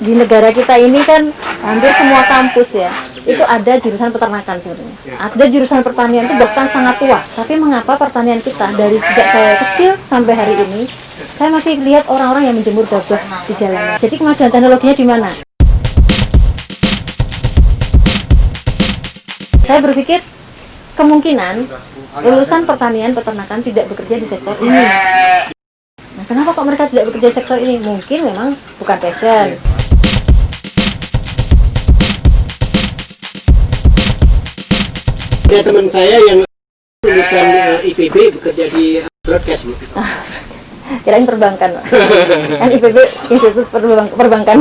di negara kita ini kan hampir semua kampus ya itu ada jurusan peternakan sebenarnya. Ada jurusan pertanian itu bahkan sangat tua. Tapi mengapa pertanian kita dari sejak saya kecil sampai hari ini saya masih lihat orang-orang yang menjemur gabah di jalanan. Jadi kemajuan teknologinya di mana? Saya berpikir kemungkinan lulusan pertanian peternakan tidak bekerja di sektor ini. Nah, kenapa kok mereka tidak bekerja di sektor ini? Mungkin memang bukan passion. Ada teman saya yang lulusan IPB bekerja di broadcast, Bu. Kirain perbankan, Pak. Kan IPB Institut Perbankan.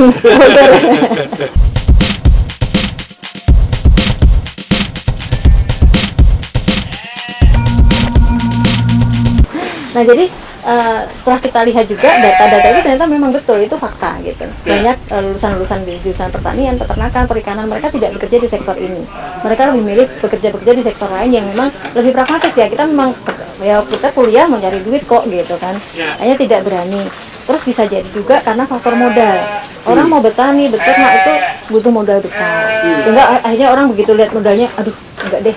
Nah, jadi setelah kita lihat juga data-data itu ternyata memang betul, itu fakta gitu. Banyak lulusan-lulusan di jurusan pertanian, peternakan, perikanan, mereka tidak bekerja di sektor ini. Mereka lebih milih bekerja di sektor lain yang memang lebih pragmatis ya. Kita memang ya kita kuliah mencari duit kok gitu kan. Hanya tidak berani. Terus bisa jadi juga karena faktor modal. Orang mau bertani, beternak itu butuh modal besar. Sehingga akhirnya orang begitu lihat modalnya, aduh enggak deh.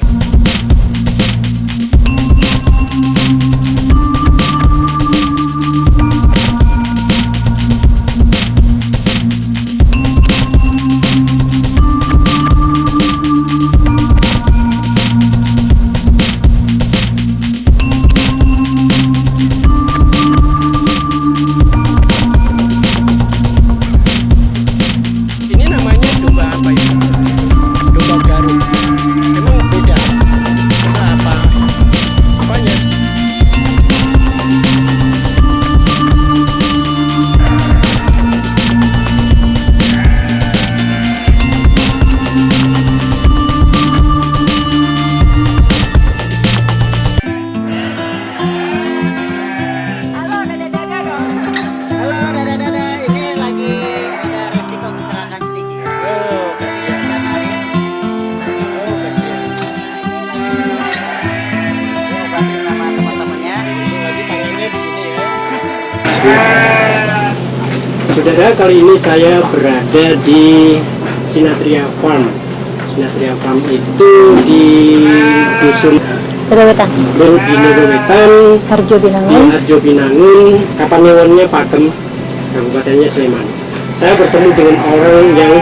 Saudara, kali ini saya berada di Sinatria Farm. Sinatria Farm itu di dusun Nerowetan, di Nerowetan, Harjo Binangun, di Harjo Binangun, Kapanewonnya Pakem, Kabupatennya Sleman. Saya bertemu dengan orang yang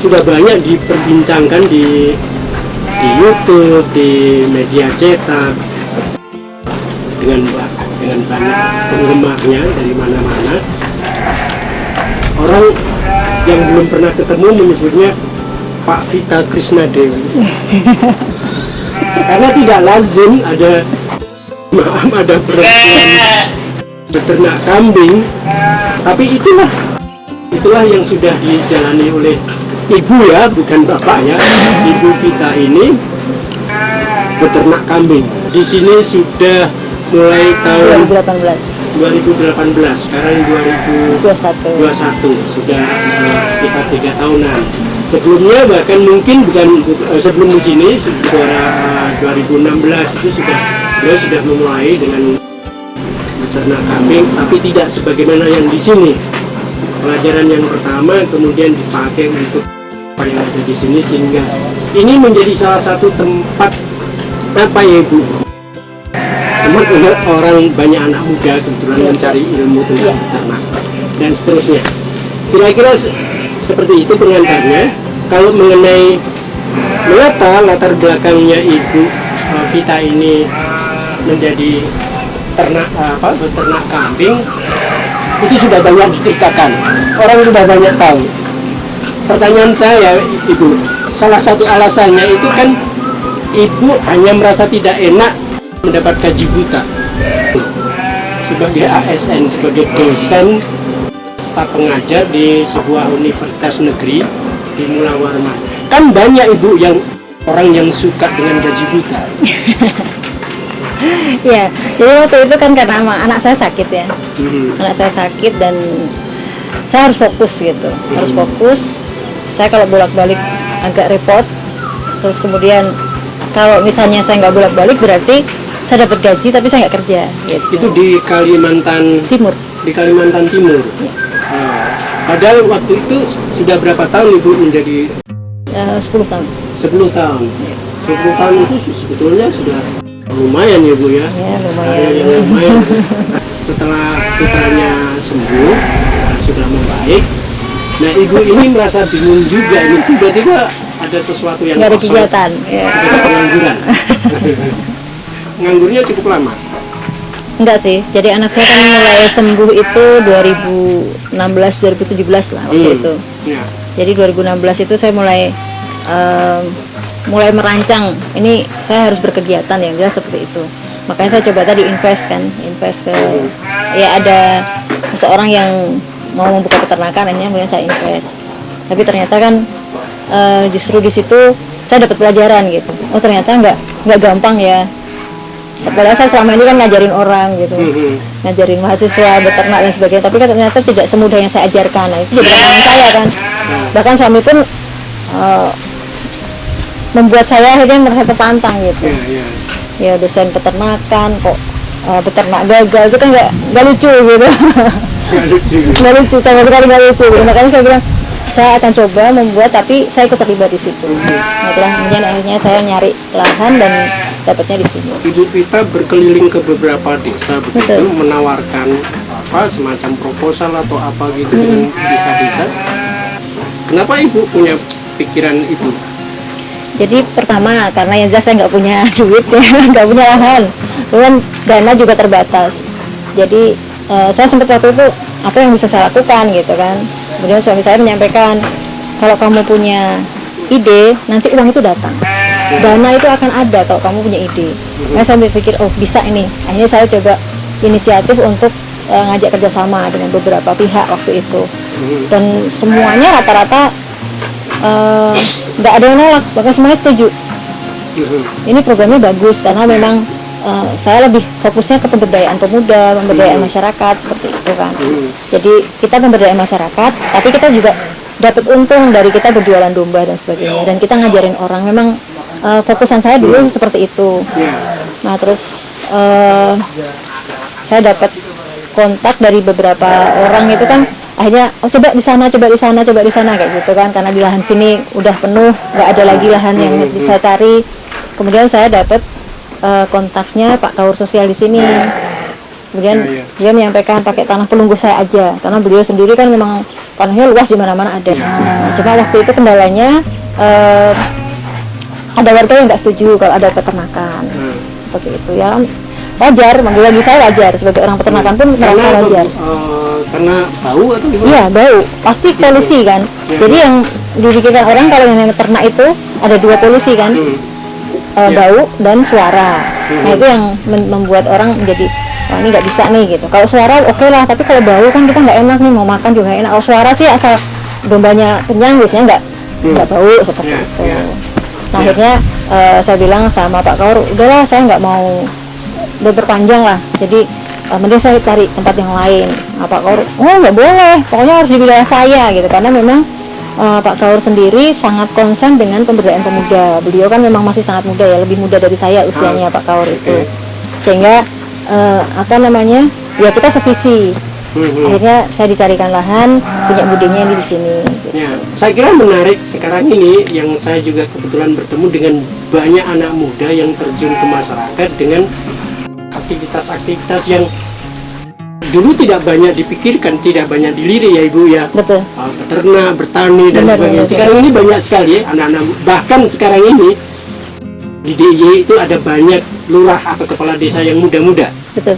sudah banyak diperbincangkan di YouTube, di media cetak, dengan banyak penggemarnya dari mana-mana. Orang yang belum pernah ketemu menyebutnya Pak Vita Krishna Dewi. Karena tidak lazim ada perempuan beternak kambing, tapi itulah yang sudah dijalani oleh ibu ya, bukan bapak ya. Ibu Vita ini beternak kambing. Di sini sudah mulai tahun 2018, sekarang 2021, sudah sekitar 3 tahunan. Sebelumnya bahkan mungkin sebelum di sini, 2016 itu beliau sudah memulai dengan beternak kambing, tapi tidak sebagaimana yang di sini. Pelajaran yang pertama kemudian dipakai untuk apa yang ada di sini, sehingga ini menjadi salah satu tempat apa ya Bu? Orang banyak anak muda kebetulan mencari ilmu tentang beternak dan seterusnya. Kira-kira seperti itu pengantarnya. Kalau mengenai mengapa latar belakangnya Ibu Vita ini menjadi beternak kambing, itu sudah banyak diceritakan. Orang sudah banyak tahu. Pertanyaan saya, Ibu, salah satu alasannya itu kan Ibu hanya merasa tidak enak mendapat gaji buta sebagai ASN, sebagai dosen staf pengajar di sebuah universitas negeri di Mula Warman. Kan banyak Ibu orang yang suka dengan gaji buta. Ya, jadi waktu itu kan karena anak saya sakit ya. Anak saya sakit dan saya harus fokus gitu. Harus fokus. Saya kalau bolak-balik agak repot. Terus kemudian kalau misalnya saya nggak bolak-balik berarti saya dapat gaji tapi saya nggak kerja gitu. Itu di Kalimantan Timur. Di Kalimantan Timur. Ya. Padahal waktu itu sudah berapa tahun Ibu menjadi 10 tahun. 10 tahun. 10 tahun itu sebetulnya sudah lumayan ya Bu ya. Ya, Hari yang lumayan. lumayan. Setelah putranya sembuh, sudah membaik. Nah Ibu ini merasa bingung juga, ini tiba-tiba ada sesuatu yang Nggak ada kosong. kegiatan. Ya. Seperti pengangguran. Nganggurnya cukup lama. Enggak sih, jadi anak saya kan mulai sembuh itu 2016-2017 lah waktu itu. Ya. Jadi 2016 itu saya mulai merancang, ini saya harus berkegiatan yang jelas seperti itu. Makanya saya coba tadi invest ke, ya ada seseorang yang mau membuka peternakan, akhirnya kemudian saya invest. Tapi ternyata kan justru di situ saya dapat pelajaran gitu. Oh ternyata nggak gampang ya. Padahal saya selama ini kan ngajarin orang gitu, ngajarin mahasiswa beternak dan sebagainya, tapi kan ternyata tidak semudah yang saya ajarkan. Nah, itu jadi tantangan saya kan. Bahkan suami pun membuat saya akhirnya merasa tertantang gitu. Ya dosen peternakan kok beternak gagal itu kan nggak lucu gitu. Nggak lucu, sama sekali nggak lucu. Makanya saya bilang saya akan coba membuat, tapi saya ikut terlibat di situ. Nah, itulah kemudian akhirnya saya nyari lahan dan dapatnya di sini. Ibu Vita berkeliling ke beberapa desa begitu, Betul. menawarkan apa semacam proposal atau apa gitu dengan desa-desa. Kenapa Ibu punya pikiran itu? Jadi pertama karena yang jelas saya nggak punya duit ya, nggak punya lahan, kemudian dana juga terbatas. Jadi saya sempat waktu itu apa yang bisa saya lakukan gitu kan. Kemudian suami saya menyampaikan, kalau kamu punya ide, nanti uang itu datang. Dana itu akan ada kalau kamu punya ide. Saya berpikir, oh bisa ini. Akhirnya saya coba inisiatif untuk ngajak kerjasama dengan beberapa pihak waktu itu. Dan semuanya rata-rata nggak ada yang nolak, bahkan semuanya setuju. Ini programnya bagus karena memang saya lebih fokusnya ke pemberdayaan pemuda, pemberdayaan masyarakat seperti itu kan. Jadi kita pemberdayaan masyarakat, tapi kita juga dapat untung dari kita berjualan domba dan sebagainya. Dan kita ngajarin orang, memang fokusan saya dulu seperti itu. Nah terus saya dapat kontak dari beberapa orang itu kan, akhirnya oh coba di sana kayak gitu kan, karena di lahan sini udah penuh, nggak ada lagi lahan yang bisa cari. Kemudian saya dapat kontaknya Pak Kaur Sosial di sini. Kemudian dia menyampaikan pakai tanah pelunggu saya aja, karena beliau sendiri kan memang tanahnya luas di mana-mana ada. Cuma waktu itu kendalanya ada warga yang nggak setuju kalau ada peternakan seperti itu ya. Wajar, bagi saya wajar, sebagai orang peternakan pun merasa wajar. Karena bau atau gimana? Iya, bau. Pasti polusi kan. Jadi yang dipikirkan orang kalau yang ternak itu ada dua polusi kan, bau dan suara. Nah itu yang membuat orang menjadi, oh ini nggak bisa nih gitu. Kalau suara oke lah, tapi kalau bau kan kita nggak enak nih, mau makan juga enak. Kalau suara sih asal dombanya kenyang biasanya nggak bau seperti itu. Nah akhirnya saya bilang sama Pak Kaur, udahlah saya nggak mau berpanjang lah, jadi mending saya cari tempat yang lain. Pak Kaur, oh nggak boleh, pokoknya harus di wilayah saya gitu, karena memang Pak Kaur sendiri sangat konsen dengan pemberdayaan pemuda. Beliau kan memang masih sangat muda ya, lebih muda dari saya usianya Pak Kaur itu, sehingga ya kita sevisi. Akhirnya saya dicarikan lahan, punya budenya ini di sini. Gitu. Ya, saya kira menarik sekarang ini yang saya juga kebetulan bertemu dengan banyak anak muda yang terjun ke masyarakat dengan aktivitas-aktivitas yang dulu tidak banyak dipikirkan, tidak banyak dilirik ya Ibu ya. Betul. Beternak, bertani dan sebagainya. Sekarang ini banyak sekali ya anak-anak, bahkan sekarang ini di DIY itu ada banyak lurah atau kepala desa yang muda-muda. Betul.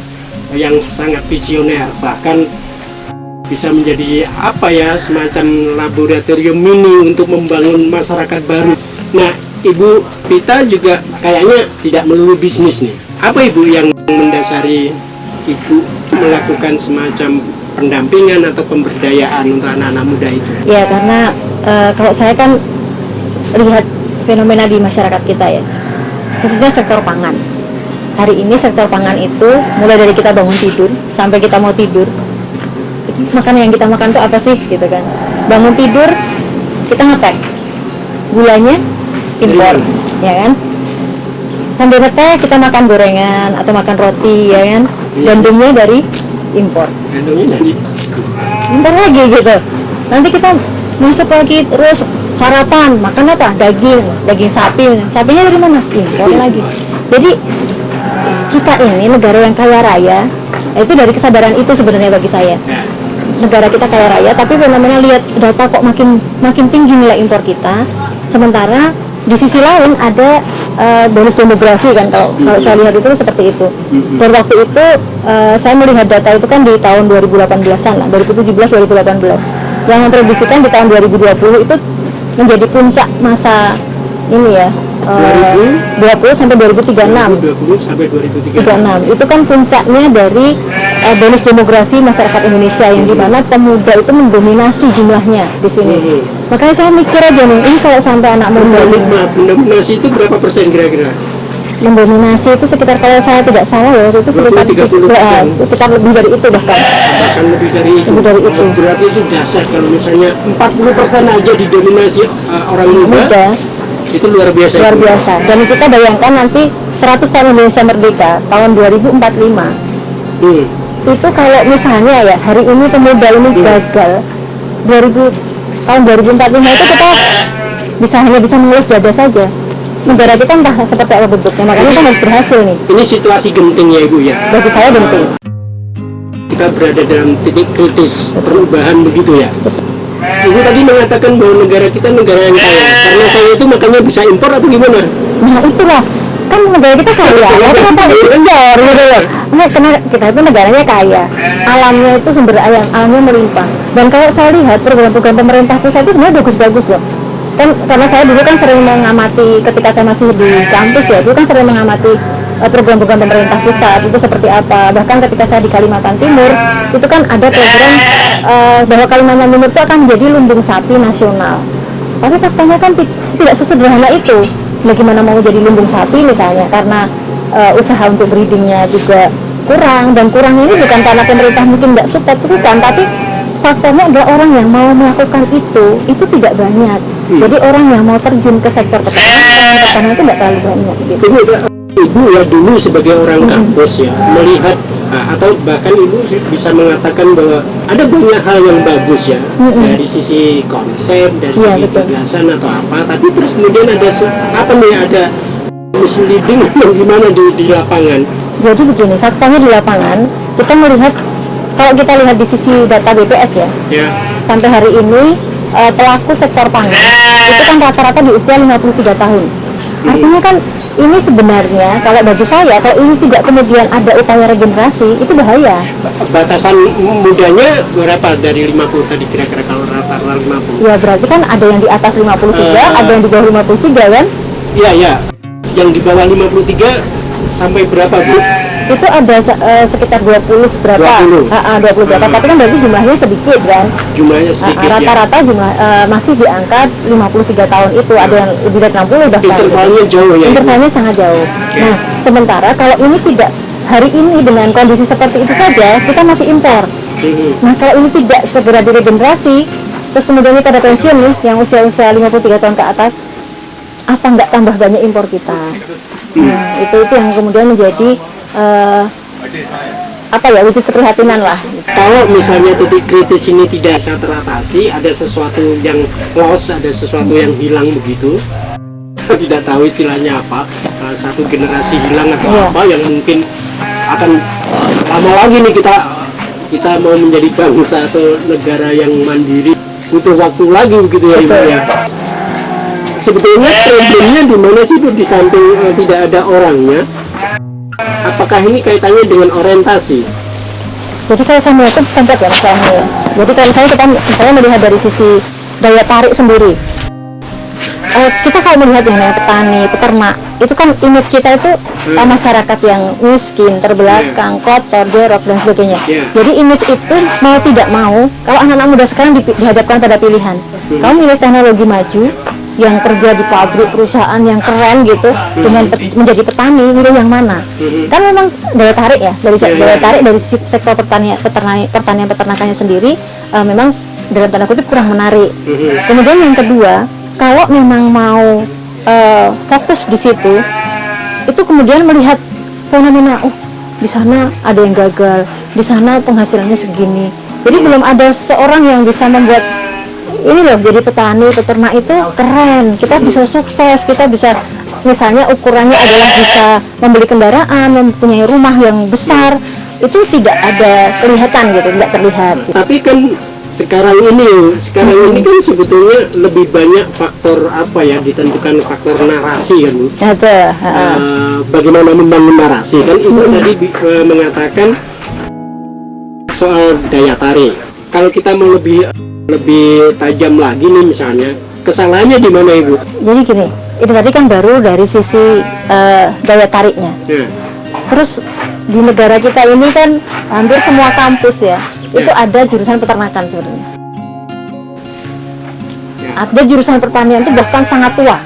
Yang sangat visioner, bahkan bisa menjadi apa ya, semacam laboratorium mini untuk membangun masyarakat baru. Nah, Ibu Vita juga kayaknya tidak melulu bisnis nih. Apa Ibu yang mendasari Ibu melakukan semacam pendampingan atau pemberdayaan untuk anak-anak muda itu? Ya karena kalau saya kan lihat fenomena di masyarakat kita ya, khususnya sektor pangan. Hari ini sektor pangan itu mulai dari kita bangun tidur sampai kita mau tidur, makanan yang kita makan itu apa sih gitu kan. Bangun tidur kita ngetek, gulanya impor ya kan, sambil ngetek kita makan gorengan atau makan roti ya kan, gandumnya dari impor, Gandumnya dari impor lagi gitu. nanti kita masuk lagi terus sarapan makan apa, daging sapinya dari mana, impor lagi. Jadi kita ini negara yang kaya raya, itu dari kesadaran itu sebenarnya bagi saya. Negara kita kaya raya, tapi fenomena lihat data kok makin tinggi nilai impor kita, sementara di sisi lain ada bonus demografi kan, kalau saya lihat itu seperti itu. Dan waktu itu saya melihat data itu kan di tahun 2018-an lah, 2017-2018, yang memprediksikan di tahun 2020 itu menjadi puncak masa ini ya, 2020 sampai 2036. 2020 sampai 2036. Itu kan puncaknya dari bonus demografi masyarakat Indonesia, yang dimana pemuda itu mendominasi jumlahnya di sini. Makanya saya mikir aja nih, ini kalau sampai anak muda mendominasi itu berapa persen kira-kira? Mendominasi itu sekitar, kalau saya tidak salah ya, itu sekitar 30%. sekitar lebih dari itu bahkan Lebih dari itu. Berarti itu dasar kalau misalnya 40% aja didominasi orang muda. Itu luar biasa. Dan kita bayangkan nanti 100 tahun Indonesia merdeka tahun 2045. Itu kalau misalnya ya hari ini pemuda ini gagal, tahun 2045 itu kita hanya bisa mengelus dada saja. Negara kita entah seperti apa bentuknya, makanya kita harus berhasil nih. Ini situasi genting ya Ibu ya? Bagi saya genting. Kita berada dalam titik kritis perubahan begitu ya? Ibu tadi mengatakan bahwa negara kita negara yang kaya, karena kaya itu makanya bisa impor atau gimana? Nah itulah, kan negara kita kaya, kenapa impor gitu loh? Karena kita itu negaranya kaya, alamnya itu sumber alamnya melimpah. Dan kalau saya lihat program-program pemerintah pusat itu sebenarnya bagus-bagus loh. Kan karena saya dulu kan sering mengamati, ketika saya masih di kampus ya, dulu kan sering mengamati program-program pemerintah pusat itu seperti apa. Bahkan ketika saya di Kalimantan Timur itu kan ada program bahwa Kalimantan Timur itu akan menjadi lumbung sapi nasional. Tapi faktanya kan tidak sesederhana itu. Bagaimana mau jadi lumbung sapi misalnya, karena usaha untuk breedingnya juga kurang, dan kurangnya ini bukan karena pemerintah mungkin nggak support, bukan, tapi faktanya adalah orang yang mau melakukan itu tidak banyak. Jadi orang yang mau terjun ke sektor pertanian itu nggak terlalu banyak gitu. Ibu ya dulu sebagai orang kampus ya melihat atau bahkan Ibu bisa mengatakan bahwa ada banyak hal yang bagus ya dari sisi konsep, dari sisi gagasan atau apa, tapi terus kemudian ada misleading gimana di lapangan. Jadi begini, faktanya di lapangan kita melihat, kalau kita lihat di sisi data BPS ya, sampai hari ini pelaku sektor pangan itu kan rata-rata di usia 53 tahun. Artinya kan ini sebenarnya kalau bagi saya, kalau ini tidak kemudian ada upaya regenerasi, itu bahaya. Batasan mudanya berapa dari 50 tadi kira-kira kalau rata-rata 50? Ya berarti kan ada yang di atas 53, ada yang di bawah 53 kan? Iya. Yang di bawah 53 sampai berapa Bu? Itu ada sekitar 20 berapa? 20 berapa, tapi kan berarti jumlahnya sedikit kan? Jumlahnya sedikit rata-rata jumlah masih di angka 53 tahun itu, ada yang lebih dari 60 bahkan. Intervalnya jauh ya? Intervalnya sangat jauh. Nah, sementara kalau ini tidak, hari ini dengan kondisi seperti itu saja, kita masih impor. Nah, kalau ini tidak segera diregenerasi, terus kemudian kita ada pensiun nih, yang usia-usia 53 tahun ke atas, apa nggak tambah banyak impor kita? Nah, itu yang kemudian menjadi wujud keprihatinan lah. Kalau misalnya titik kritis ini tidak bisa teratasi, ada sesuatu yang loss, ada sesuatu yang hilang begitu, tidak tahu istilahnya apa, satu generasi hilang atau apa yang mungkin akan lama lagi nih kita mau menjadi bangsa atau negara yang mandiri, butuh waktu lagi begitu ya Ibu ya. Sebetulnya problemnya di mana sih Bu, di samping tidak ada orangnya? Apakah ini kaitannya dengan orientasi? Jadi kalau saya melihat itu tempat ya misalnya ya. Jadi kalau kita misalnya melihat dari sisi daya tarik sendiri, kita kalau melihat yang namanya petani, peternak, itu kan image kita itu masyarakat yang miskin, terbelakang, kotor, jorok dan sebagainya. Jadi image itu mau tidak mau, kalau anak-anak muda sekarang dihadapkan pada pilihan, kamu milih teknologi maju, yang kerja di pabrik perusahaan yang keren gitu, dengan menjadi petani, milih yang mana? Kan memang daya tarik ya, daya tarik dari sektor peternakannya sendiri memang dalam tanda kutip kurang menarik. Kemudian yang kedua, kalau memang mau fokus di situ, itu kemudian melihat fenomena, di sana ada yang gagal, di sana penghasilannya segini. Jadi belum ada seorang yang bisa membuat ini loh, jadi petani peternak itu keren, kita bisa sukses, kita bisa misalnya ukurannya adalah bisa membeli kendaraan, mempunyai rumah yang besar, itu tidak ada kelihatan gitu, tidak terlihat gitu. Tapi kan sekarang ini kan sebetulnya lebih banyak faktor apa ya, ditentukan faktor narasi kan Bu. Bagaimana membangun narasi kan Ibu tadi mengatakan soal daya tarik. Kalau kita mau lebih tajam lagi nih misalnya, kesalahannya di mana Ibu? Jadi gini, ini tadi kan baru dari sisi daya tariknya. Terus di negara kita ini kan hampir semua kampus ya, itu ada jurusan peternakan sebenarnya. Ada jurusan pertanian itu bahkan sangat tua.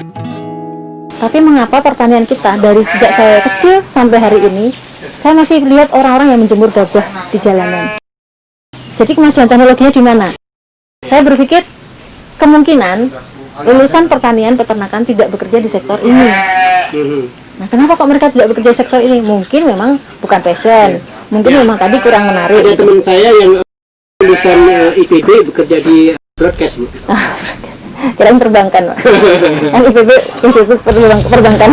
Tapi mengapa pertanian kita dari sejak saya kecil sampai hari ini, saya masih lihat orang-orang yang menjemur gabah di jalanan. Jadi kemajuan teknologinya di mana? Saya berpikir kemungkinan lulusan pertanian peternakan tidak bekerja di sektor ini. Nah, kenapa kok mereka tidak bekerja di sektor ini? Mungkin memang bukan passion, mungkin memang tadi kurang menarik. Ada teman saya yang lulusan IPB bekerja di broadcast Bu. Kirain perbankan, Pak. Kan IPB Institut Perbankan.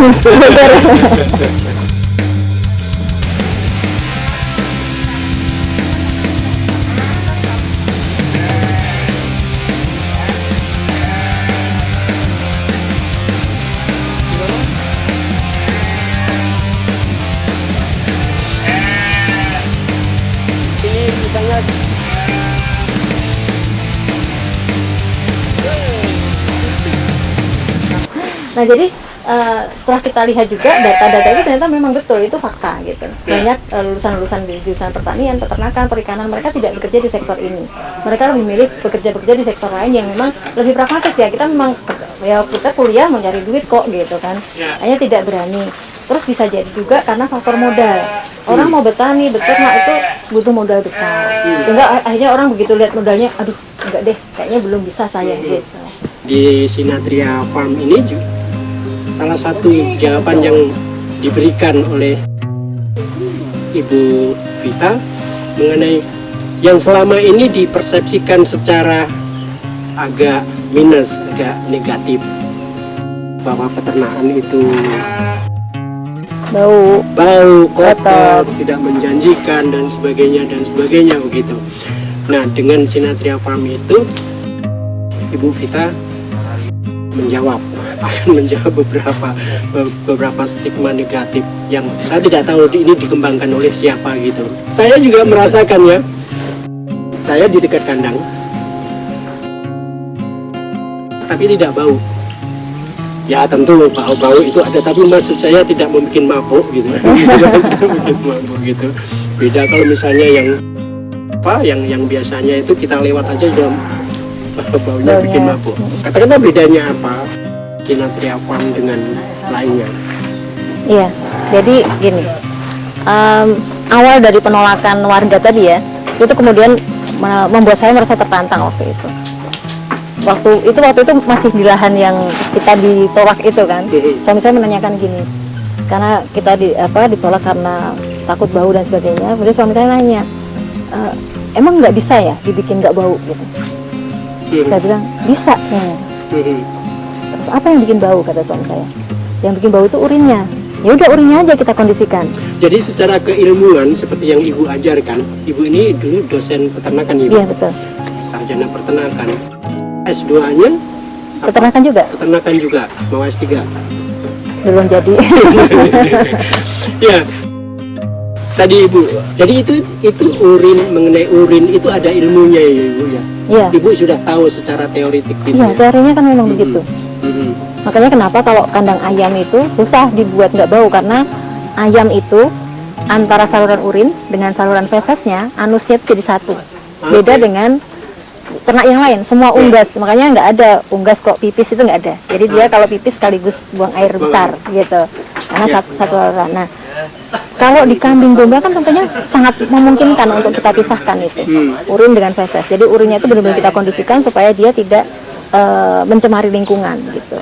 Nah, jadi setelah kita lihat juga data-data itu ternyata memang betul, itu fakta gitu. Banyak lulusan-lulusan di jurusan pertanian, peternakan, perikanan, mereka tidak bekerja di sektor ini. Mereka lebih milih bekerja di sektor lain yang memang lebih pragmatis ya. Kita memang ya kita kuliah mau cari duit kok gitu kan. Hanya tidak berani. Terus bisa jadi juga karena faktor modal. Orang mau bertani, beternak itu butuh modal besar. Sehingga akhirnya orang begitu lihat modalnya, aduh enggak deh, kayaknya belum bisa saya gitu. Di Sinatria Farm ini juga salah satu jawaban yang diberikan oleh Ibu Vita mengenai yang selama ini dipersepsikan secara agak minus, agak negatif, bahwa peternakan itu bau, kotor, tidak menjanjikan dan sebagainya begitu. Nah, dengan Sinatria Farm itu Ibu Vita akan menjawab beberapa stigma negatif yang saya tidak tahu ini dikembangkan oleh siapa gitu. Saya juga merasakannya. Saya di dekat kandang, tapi tidak bau. Ya tentu bau itu ada, tapi maksud saya tidak membuat mabuk gitu. Gitu. Beda kalau misalnya yang biasanya itu kita lewat aja sudah baunya bikin mabuk. Katakanlah bedanya apa Sinatria Farm dengan lainnya? Iya, jadi gini, awal dari penolakan warga tadi ya, itu kemudian membuat saya merasa tertantang waktu itu. Waktu itu masih di lahan yang kita ditolak itu kan. Suami saya menanyakan gini, karena kita ditolak karena takut bau dan sebagainya. Kemudian suami saya nanya, emang nggak bisa ya dibikin nggak bau gitu? Saya bilang bisa ya. Terus apa yang bikin bau, kata suami saya? Yang bikin bau itu urinnya. Ya udah, urinnya aja kita kondisikan. Jadi secara keilmuan seperti yang Ibu ajarkan, Ibu ini dulu dosen peternakan Ibu. Iya betul. Sarjana peternakan. S2-nya peternakan juga. Peternakan juga. Mau S3? Belum jadi. Ya. Tadi Ibu, jadi itu mengenai urin itu ada ilmunya ya Ibu ya? Iya. Ibu sudah tahu secara teoritik gitu. Iya, teorinya kan memang begitu. Makanya kenapa kalau kandang ayam itu susah dibuat nggak bau, karena ayam itu antara saluran urin dengan saluran fesesnya, anusnya itu jadi satu. Beda dengan ternak yang lain, semua unggas. Makanya nggak ada unggas kok pipis, itu nggak ada. Jadi dia kalau pipis sekaligus buang air besar gitu. Karena satu saluran. Nah, kalau di kambing domba kan tentunya sangat memungkinkan untuk kita pisahkan itu urin dengan feses. Jadi urinnya itu benar-benar kita kondisikan supaya dia tidak mencemari lingkungan gitu.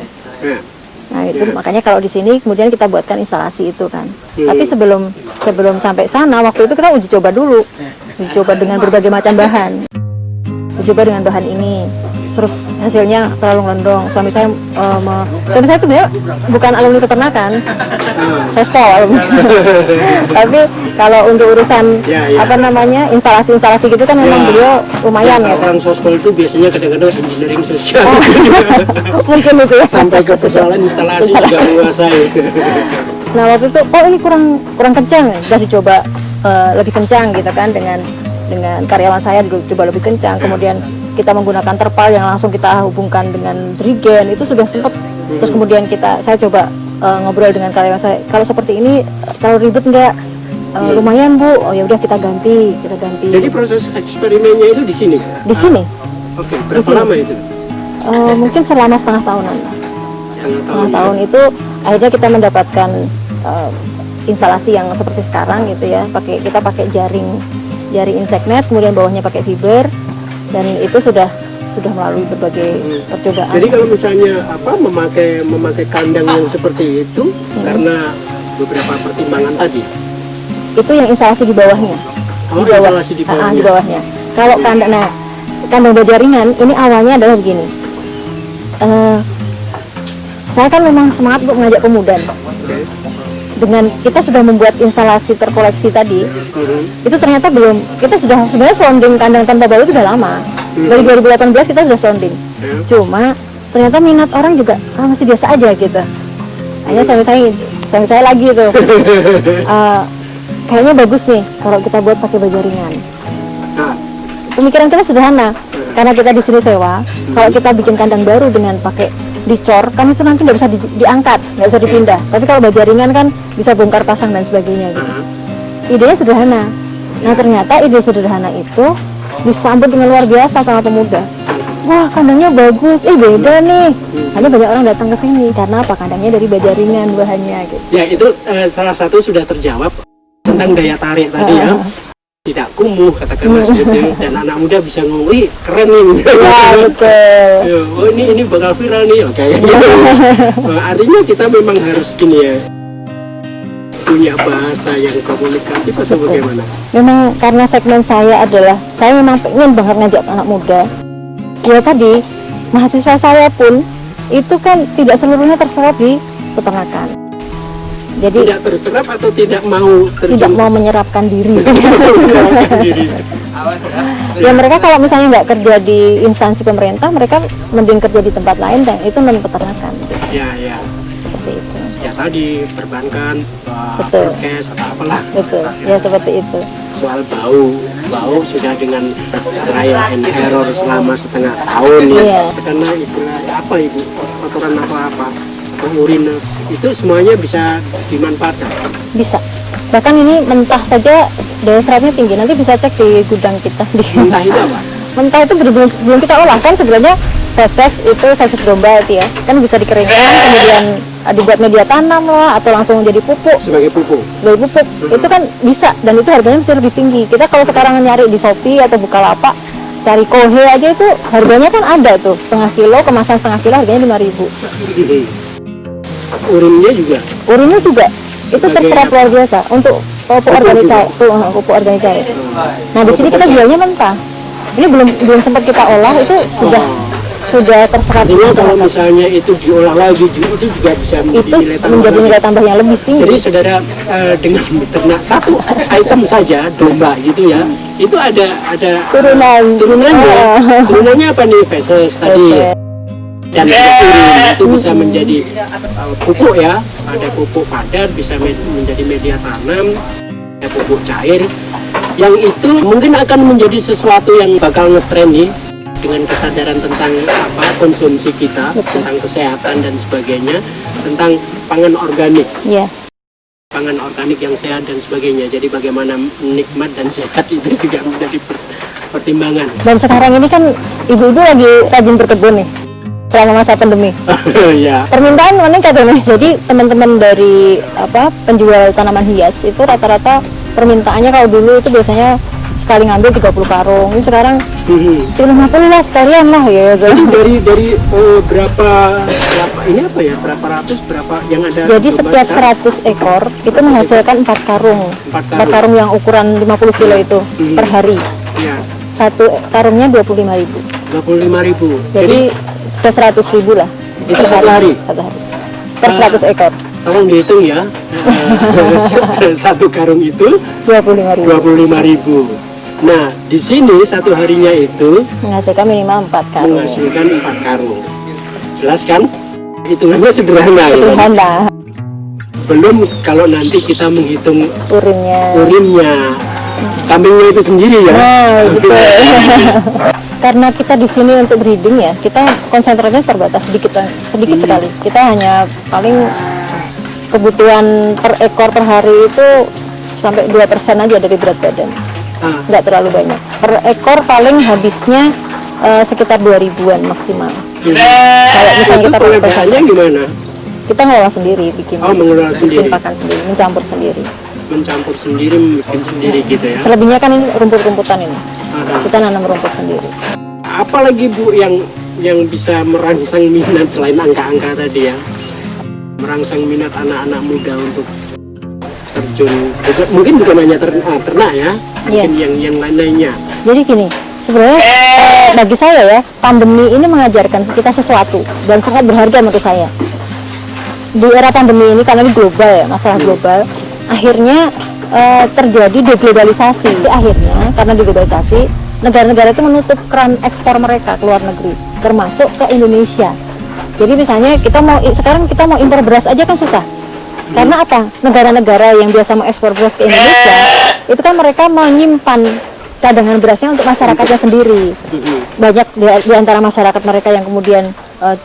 Nah itu makanya kalau di sini kemudian kita buatkan instalasi itu kan. Tapi sebelum sampai sana, waktu itu kita uji coba dulu, uji coba dengan berbagai macam bahan. Uji coba dengan bahan ini, terus hasilnya terlalu ngelondong. Suami saya suami saya itu sebenarnya bukan alumni peternakan, sospol. Tapi kalau untuk urusan apa namanya instalasi gitu kan memang beliau lumayan gitu. Orang sospol itu biasanya kadang-kadang engineering sosial. Mungkin itu ya. Sampai ke persoalan instalasi juga menguasai. Nah waktu itu ini kurang kencang, sudah dicoba lebih kencang gitu kan dengan karyawan saya coba lebih kencang, kemudian kita menggunakan terpal yang langsung kita hubungkan dengan jerigen, itu sudah sempat. Terus kemudian saya coba ngobrol dengan karyawan saya, kalau seperti ini terlalu ribet enggak? Lumayan Bu, oh ya udah kita ganti. Jadi proses eksperimennya itu di sini? Di sini. Oke, berapa lama itu? Mungkin selama setengah tahunan lah. Setengah tahun itu akhirnya kita mendapatkan instalasi yang seperti sekarang gitu ya. Kita pakai jaring inseknet, kemudian bawahnya pakai fiber, dan itu sudah melalui berbagai percobaan. Jadi kalau misalnya memakai kandang yang seperti itu karena beberapa pertimbangan tadi. Itu yang instalasi di bawahnya. Instalasi di bawahnya. Di bawahnya. Kalau kandang bajaringan ini awalnya adalah begini. Saya kan memang semangat untuk mengajak pemuda. Dengan kita sudah membuat instalasi terkoleksi tadi, itu ternyata kita sudah sebenarnya sounding kandang tanpa bau itu udah lama. Dari 2018 kita sudah sounding. Cuma ternyata minat orang juga masih biasa aja gitu. Hanya suami saya lagi tuh. Kayaknya bagus nih kalau kita buat pakai bajaringan. Pemikiran kita sederhana, karena kita di sini sewa. Kalau kita bikin kandang baru dengan pakai dicor, kan itu nanti nggak bisa diangkat, nggak bisa dipindah. Tapi kalau bajaringan kan bisa bongkar pasang dan sebagainya. Gitu. Idenya sederhana. Nah ternyata ide sederhana itu disambut dengan luar biasa sama pemuda. Wah kandangnya bagus, beda nih. Hanya banyak orang datang ke sini karena apa? Kandangnya dari bajaringan bahannya. Gitu. Ya itu salah satu sudah terjawab tentang daya tarik tadi ya. Tidak kumuh katakanlah gitu, dan anak muda bisa ngomong, keren nih. Ya betul. Oh ini bakal viral nih, oke. Artinya kita memang harus punya bahasa yang komunikatif atau bagaimana? Memang karena segmen saya memang pengen banget ngajak anak muda. Ya tadi mahasiswa saya pun itu kan tidak seluruhnya terserap di peternakan. Jadi tidak terserap atau tidak mau menyerapkan diri. Ya mereka kalau misalnya nggak kerja di instansi pemerintah, mereka mending kerja di tempat lain dan itu non peternakan. Ya. Seperti itu. Ya tadi perbankan, cash atau apalah. Betul. Ya seperti itu. Soal bau sudah dengan trial and error selama setengah tahun karena ibu kotoran atau apa. Urin itu semuanya bisa dimanfaatkan? Bisa. Bahkan ini mentah saja daya serapnya tinggi. Nanti bisa cek di gudang kita. Mentah itu apa? Mentah itu belum kita olah kan sebenarnya feses domba itu ya. Kan bisa dikeringkan kemudian dibuat media tanam lah atau langsung jadi pupuk. Sebagai pupuk. Itu kan bisa dan itu harganya mesti lebih tinggi. Kita kalau sekarang nyari di Shopee atau Bukalapak cari kohe aja itu harganya kan ada tuh setengah kilo, kemasan setengah kilo harganya 5.000. Urinnya juga itu terserap luar biasa untuk pupuk organik cair. Nah di sini kita jualnya mentah. Ini belum sempat kita olah, itu sudah terserap. Artinya kalau misalnya itu diolah lagi itu juga bisa menjadi nilai tambah yang lebih tinggi. Jadi saudara dengan beternak satu item saja domba gitu ya, itu ada turunannya apa nih feses tadi? Dan itu bisa menjadi pupuk ya, ada pupuk padat, bisa menjadi media tanam, ada pupuk cair, yang itu mungkin akan menjadi sesuatu yang bakal ngetren nih dengan kesadaran tentang konsumsi kita, tentang kesehatan dan sebagainya, tentang pangan organik. Pangan organik yang sehat dan sebagainya. Jadi bagaimana nikmat dan sehat itu juga menjadi pertimbangan. Dan sekarang ini kan ibu-ibu lagi rajin berkebun nih. Selama masa pandemi, permintaan meningkat nih. Jadi teman-teman dari penjual tanaman hias itu rata-rata permintaannya kalau dulu itu biasanya sekali ngambil 30 karung. Ini sekarang 50 lah sekalian lah ya. Dari berapa ratus yang ada? Jadi setiap 100 ekor itu menghasilkan 4 karung. 4 karung yang ukuran 50 kilo itu per hari. Satu karungnya 25.000. 25.000. Jadi 100.000 lah. Itu satu hari? Satu hari. Per 100 ekor. Tolong dihitung ya. Satu karung itu 25.000. 25.000. Nah, di sini satu harinya itu Menghasilkan minimal 4 karung. menghasilkan 4 karung. Jelas kan? Hitungannya sederhana ya. Sederhana. Belum kalau nanti kita menghitung Urinnya. kambingnya itu sendiri ya. Nah, gitu. Karena kita di sini untuk breeding ya, kita konsentrasinya terbatas sedikit sekali. Kita hanya paling kebutuhan per ekor per hari itu sampai 2% aja dari berat badan. Nggak terlalu banyak. Per ekor paling habisnya sekitar 2.000-an maksimal. Kalau misalnya kita pengolahannya gimana? Kita ngolah sendiri, mengolah sendiri. bikin pakan sendiri, mencampur sendiri. Mencampur sendiri, bikin sendiri gitu ya. Selebihnya kan ini rumput-rumputan ini. Kita nanam rumput sendiri. Apalagi Bu yang bisa merangsang minat selain angka-angka tadi ya? Merangsang minat anak-anak muda untuk terjun, mungkin bukan hanya ternak ya, mungkin yang lain-lainnya. Jadi gini, sebenarnya bagi saya ya, pandemi ini mengajarkan kita sesuatu dan sangat berharga menurut saya. Di era pandemi ini karena ini global ya, masalah global, akhirnya terjadi deglobalisasi. Akhirnya karena deglobalisasi, negara-negara itu menutup keran ekspor mereka ke luar negeri, termasuk ke Indonesia. Jadi misalnya sekarang kita mau impor beras aja kan susah. Karena apa? Negara-negara yang biasa mengekspor beras ke Indonesia, itu kan mereka menyimpan cadangan berasnya untuk masyarakatnya sendiri. Banyak di antara masyarakat mereka yang kemudian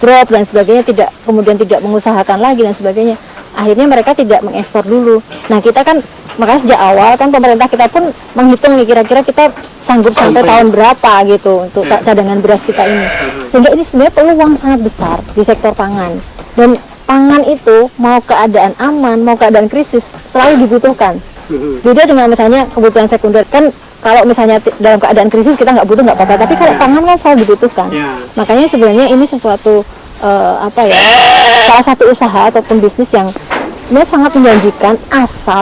drop dan sebagainya, tidak mengusahakan lagi dan sebagainya. Akhirnya mereka tidak mengekspor dulu. Nah, kita kan makanya sejak awal kan pemerintah kita pun menghitung nih kira-kira kita sanggup sampai tahun berapa gitu untuk cadangan beras kita ini. Sehingga ini sebenarnya peluang sangat besar di sektor pangan. Dan pangan itu mau keadaan aman, mau keadaan krisis selalu dibutuhkan. Beda dengan misalnya kebutuhan sekunder kan. Kalau misalnya dalam keadaan krisis kita nggak butuh nggak apa-apa, tapi kalau pangan kan selalu dibutuhkan. Makanya sebenarnya ini sesuatu salah satu usaha ataupun bisnis yang sebenarnya sangat menjanjikan asal